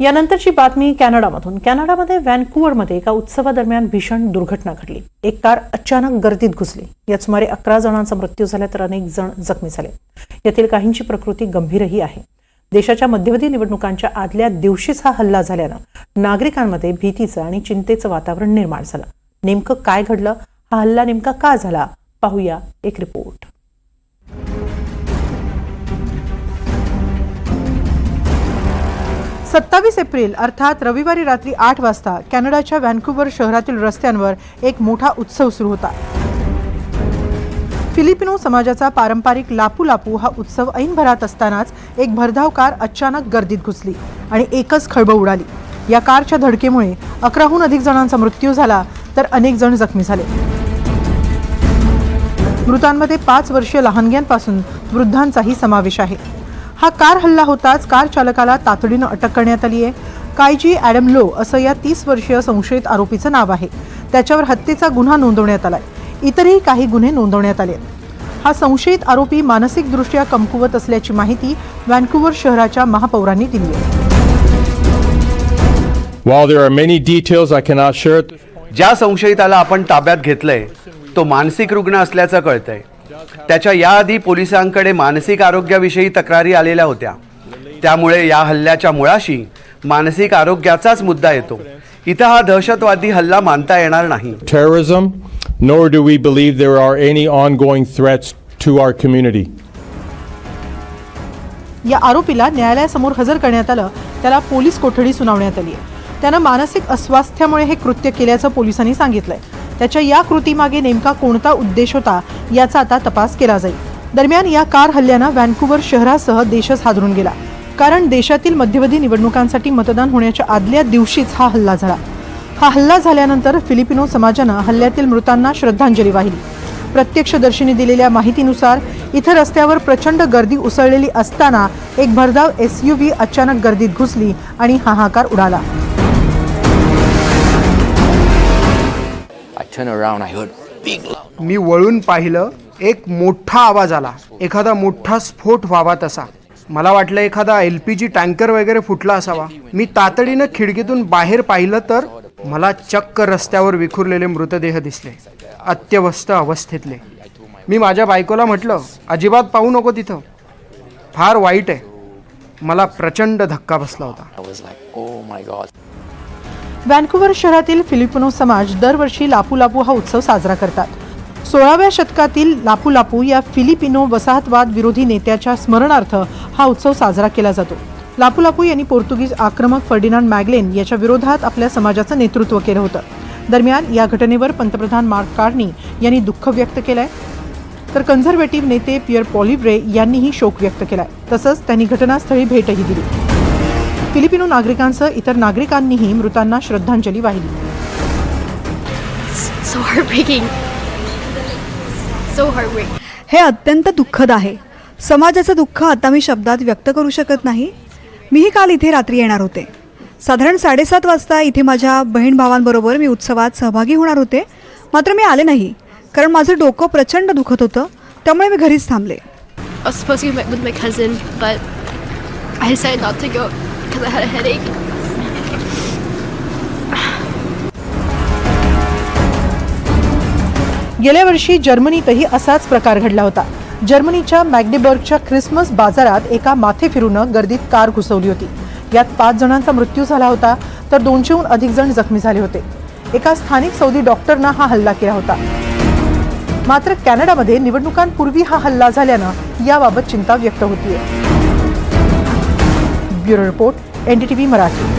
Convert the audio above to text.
यानंतरची बातमी कॅनडामधून। कॅनडामध्ये व्हॅन्कुव्हरमध्ये एका उत्सवादरम्यान भीषण दुर्घटना घडली। एक कार अचानक गर्दीत घुसली। यात सुमारे 11 जणांचा मृत्यू झाला तर अनेक जण जखमी झाले। यातील काहींची प्रकृती गंभीरही आहे। देशाच्या मध्यवर्ती निवडणुकांच्या आदल्या दिवशीच हा हल्ला झाल्यानं नागरिकांमध्ये भीतीचं आणि चिंतेचं वातावरण निर्माण झालं। नेमकं काय घडलं, हा हल्ला नेमका का झाला, पाहूया एक रिपोर्ट। 27 एप्रिल अर्थात रविवारी रात्री 8 वाजता कॅनडाच्या व्हॅन्कुव्हर शहरातील रस्त्यांवर एक मोठा उत्सव सुरू होता। फिलिपिनो समाजाचा पारंपरिक लापू लापू हा उत्सव ऐन भरात असतानाच एक भरधाव कार अचानक गर्दीत घुसली आणि एकच खळबळ उडाली। या कारच्या धडकेमुळे 11हून अधिक जणांचा मृत्यू झाला तर अनेक जण जखमी झाले। मृतांमध्ये 5 वर्षीय लहानग्यांपासून वृद्धांचाही समावेश आहे। हा कार हल्ला होताच कार चालकाला तातडीनं अटक करण्यात आली आहे। कायजी ॲडम लो असं या 30 वर्षीय संशयित आरोपीचं नाव आहे। त्याच्यावर हत्येचा गुन्हा नोंदवण्यात आलाय। इतरही काही गुन्हे नोंदवण्यात आले। हा संशयित आरोपी मानसिकदृष्ट्या कमकुवत असल्याची माहिती व्हॅन्कुव्हर शहराच्या महापौरांनी दिली आहे। While there are many details I cannot share, ज्या संशयिताला आपण ताब्यात घेतलंय तो मानसिक रुग्ण असल्याचं कळतंय। त्याच्या याआधी पोलिसांकडे मानसिक आरोग्याविषयी तक्रारी आलेल्या होत्या। त्यामुळे या हल्ल्याच्या मुळाशी मानसिक आरोग्याचाच मुद्दा येतो। इथं हा दहशतवादी हल्ला मानता येणार नाही। terrorism, nor do we believe there are any ongoing threats to our community. या आरोपीला न्यायालयासमोर हजर करण्यात आलं। त्याला पोलीस कोठडी सुनावण्यात आली आहे। त्यानं मानसिक अस्वास्थ्यामुळे हे कृत्य केल्याचं पोलिसांनी सांगितलंय। त्याच्या या कृतीमागे नेमका कोणता उद्देश होता याचा आता तपास केला जाईल। दरम्यान या कार हल्ल्यानं व्हॅन्कुव्हर शहरासह देशच हादरून गेला, कारण देशातील मध्यवर्ती निवडणुकांसाठी मतदान होण्याच्या आदल्या दिवशीच हा हल्ला झाला। हा हल्ला झाल्यानंतर फिलिपिनो समाजानं हल्ल्यातील मृतांना श्रद्धांजली वाहिली। प्रत्यक्षदर्शींनी दिलेल्या माहितीनुसार इथं रस्त्यावर प्रचंड गर्दी उसळलेली असताना एक भरधाव SUV अचानक गर्दीत घुसली आणि हाहाकार उडाला। मी वळून पाहिलं, एक मोठा आवाज आला, एखादा मोठा स्फोट व्हावा तसा। मला वाटलं एखादा LPG टँकर वगैरे फुटला असावा। मी तातडीनं खिडकीतून बाहेर पाहिलं तर मला चक्क रस्त्यावर विखुरलेले मृतदेह दिसले, अत्यवस्थ अवस्थेतले। मी माझ्या बायकोला म्हटलं, अजिबात पाहू नको तिथं, फार वाईट आहे। मला प्रचंड धक्का बसला होता। व्हॅन्कुव्हर शहरातील फिलिपिनो समाज दरवर्षी लापू लापू हा उत्सव साजरा करतात। 16व्या शतकातील लापू लापू या फिलिपिनो वसाहतवाद विरोधी नेत्याच्या स्मरणार्थ हा उत्सव साजरा केला जातो। लापू लापू यांनी पोर्तुगीज आक्रमक फर्डिनांड मॅगलेन याच्या विरोधात आपल्या समाजाचं नेतृत्व केलं होतं। दरम्यान या घटनेवर पंतप्रधान मार्क कार्नी यांनी दुःख व्यक्त केलंय, तर कन्झर्वेटिव्ह नेते पियर पॉलिव्रे यांनीही शोक व्यक्त केलाय। तसंच त्यांनी घटनास्थळी भेटही दिली। फिलिपिनो नागरिकांसह इतर नागरिकांनीही मृतांना श्रद्धांजली वाहिली। हे अत्यंत दुःखद आहे। समाजाचं दुःख आता मी शब्दात व्यक्त करू शकत नाही। मीही काल इथे रात्री येणार होते। साधारण 7:30 वाजता इथे माझ्या बहीण भावांबरोबर मी उत्सवात सहभागी होणार होते, मात्र मी आले नाही कारण माझं डोकं प्रचंड दुखत होतं, त्यामुळे मी घरीच थांबले। I was supposed to go with my cousin, but I decided not to go because I had a headache. गेल्या वर्षी जर्मनीतही असाच प्रकार घडला होता। जर्मनीच्या मॅग्डेबर्गच्या ख्रिसमस बाजारात एका माथे फिरूनं गर्दीत कार घुसवली होती। यात 5 जणांचा मृत्यू झाला होता तर 200हून अधिक जण जखमी झाले होते। एका स्थानिक सौदी डॉक्टरनं हा हल्ला केला होता। मात्र कॅनडामध्ये निवडणुकांपूर्वी हा हल्ला झाल्यानं याबाबत चिंता व्यक्त होतीये। Bureau report, NDTV Marathi.